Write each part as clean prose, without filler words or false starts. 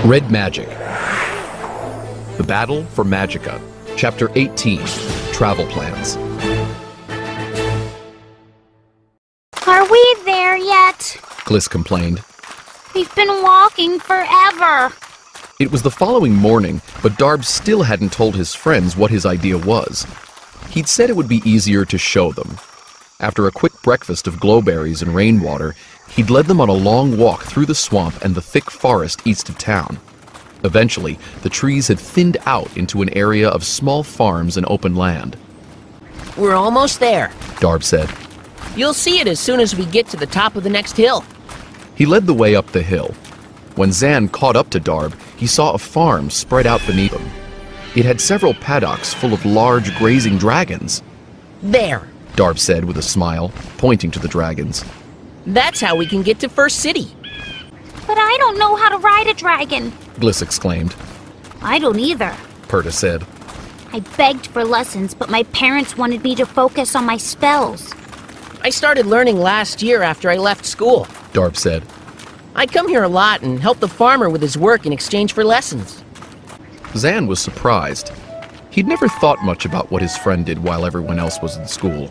Red Magic. The Battle for Magica. Chapter 18. Travel Plans. Are we there yet? Gliss complained. We've been walking forever. It was the following morning, but Darb still hadn't told his friends what his idea was. He'd said it would be easier to show them. After a quick breakfast of glowberries and rainwater, he'd led them on a long walk through the swamp and the thick forest east of town. Eventually, the trees had thinned out into an area of small farms and open land. We're almost there, Darb said. You'll see it as soon as we get to the top of the next hill. He led the way up the hill. When Zan caught up to Darb, he saw a farm spread out beneath him. It had several paddocks full of large grazing dragons. There, Darb said with a smile, pointing to the dragons. That's how we can get to First City. But I don't know how to ride a dragon. Gliss exclaimed. I don't either. Perta said. I begged for lessons, but my parents wanted me to focus on my spells. I started learning last year after I left school. Darb said. I come here a lot and help the farmer with his work in exchange for lessons. Zan was surprised. He'd never thought much about what his friend did while everyone else was in school.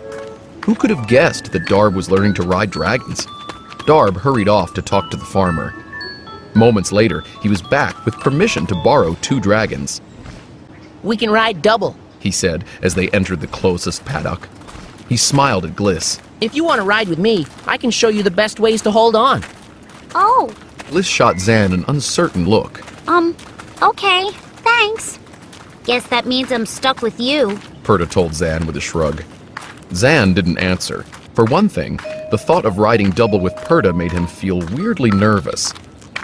Who could have guessed that Darb was learning to ride dragons? Darb hurried off to talk to the farmer. Moments later, he was back with permission to borrow 2 dragons. We can ride double, he said as they entered the closest paddock. He smiled at Gliss. If you want to ride with me, I can show you the best ways to hold on. Oh. Gliss shot Zan an uncertain look. Okay, thanks. Guess that means I'm stuck with you. Perta told Zan with a shrug. Zan didn't answer. For one thing, the thought of riding double with Perta made him feel weirdly nervous.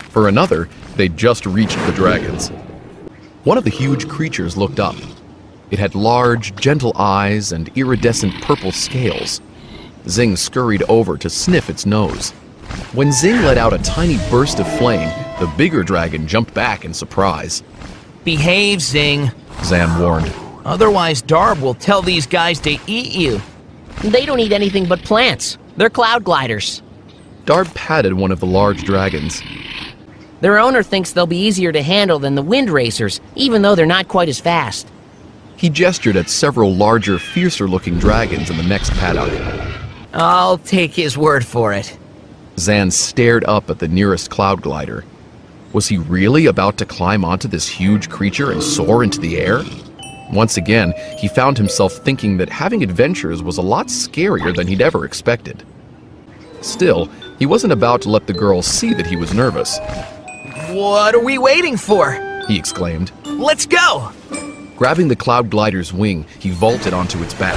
For another, they'd just reached the dragons. One of the huge creatures looked up. It had large, gentle eyes and iridescent purple scales. Zing scurried over to sniff its nose. When Zing let out a tiny burst of flame, the bigger dragon jumped back in surprise. Behave, Zing, Zan warned. Otherwise Darb will tell these guys to eat you. They don't eat anything but plants. They're cloud gliders. Darb patted one of the large dragons. Their owner thinks they'll be easier to handle than the wind racers, even though they're not quite as fast. He gestured at several larger, fiercer-looking dragons in the next paddock. I'll take his word for it. Zan stared up at the nearest cloud glider. Was he really about to climb onto this huge creature and soar into the air? Once again, he found himself thinking that having adventures was a lot scarier than he'd ever expected. Still, he wasn't about to let the girls see that he was nervous. What are we waiting for? He exclaimed. Let's go! Grabbing the cloud glider's wing, he vaulted onto its back.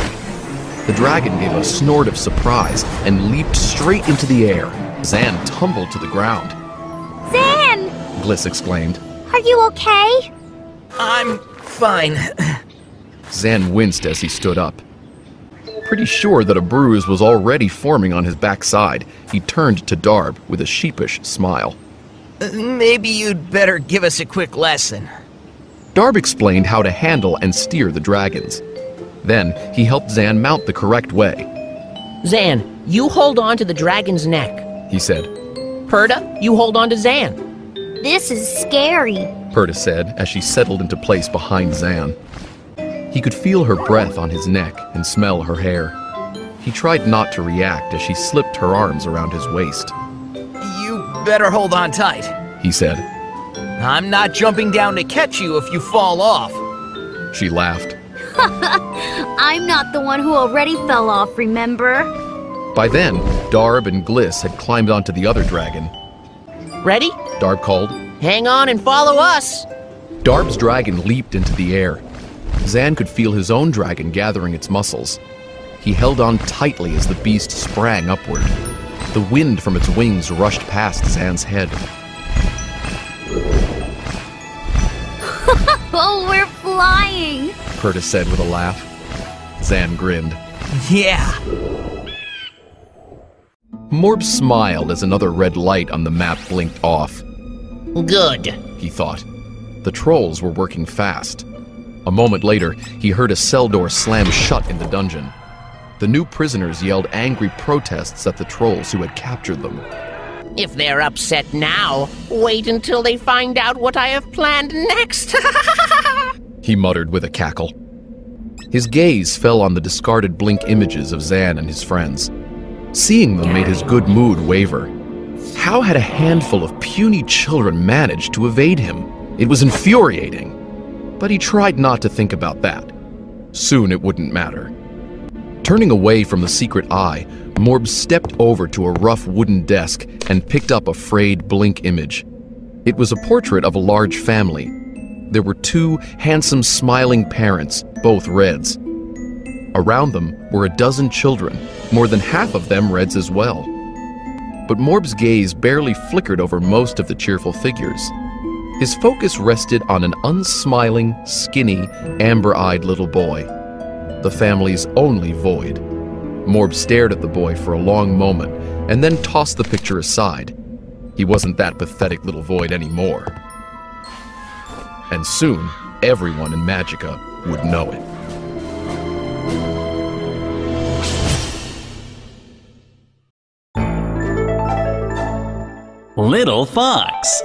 The dragon gave a snort of surprise and leaped straight into the air. Zan tumbled to the ground. Zan! Gliss exclaimed. Are you okay? I'm fine. Zan winced as he stood up. Pretty sure that a bruise was already forming on his backside, he turned to Darb with a sheepish smile. Maybe you'd better give us a quick lesson. Darb explained how to handle and steer the dragons. Then, he helped Zan mount the correct way. Zan, you hold on to the dragon's neck, he said. Perta, you hold on to Zan. This is scary. Perta said as she settled into place behind Zan. He could feel her breath on his neck and smell her hair. He tried not to react as she slipped her arms around his waist. You better hold on tight, he said. I'm not jumping down to catch you if you fall off. She laughed. I'm not the one who already fell off, remember? By then, Darb and Gliss had climbed onto the other dragon. Ready? Darb called. Hang on and follow us. Darb's dragon leaped into the air. Zan could feel his own dragon gathering its muscles. He held on tightly as the beast sprang upward. The wind from its wings rushed past Zan's head. Oh, we're flying! Perta said with a laugh. Zan grinned. Yeah. Morb smiled as another red light on the map blinked off. Good, he thought. The trolls were working fast. A moment later, he heard a cell door slam shut in the dungeon. The new prisoners yelled angry protests at the trolls who had captured them. If they're upset now, wait until they find out what I have planned next. He muttered with a cackle. His gaze fell on the discarded Blink images of Zan and his friends. Seeing them made his good mood waver. How had a handful of puny children managed to evade him? It was infuriating. But he tried not to think about that. Soon it wouldn't matter. Turning away from the secret eye, Morbs stepped over to a rough wooden desk and picked up a frayed Blink image. It was a portrait of a large family. There were two handsome, smiling parents, both Reds. Around them were a dozen children, more than half of them Reds as well. But Morbs' gaze barely flickered over most of the cheerful figures. His focus rested on an unsmiling, skinny, amber-eyed little boy, the family's only void. Morbs stared at the boy for a long moment and then tossed the picture aside. He wasn't that pathetic little void anymore. And soon, everyone in Magicka would know it. Little Fox.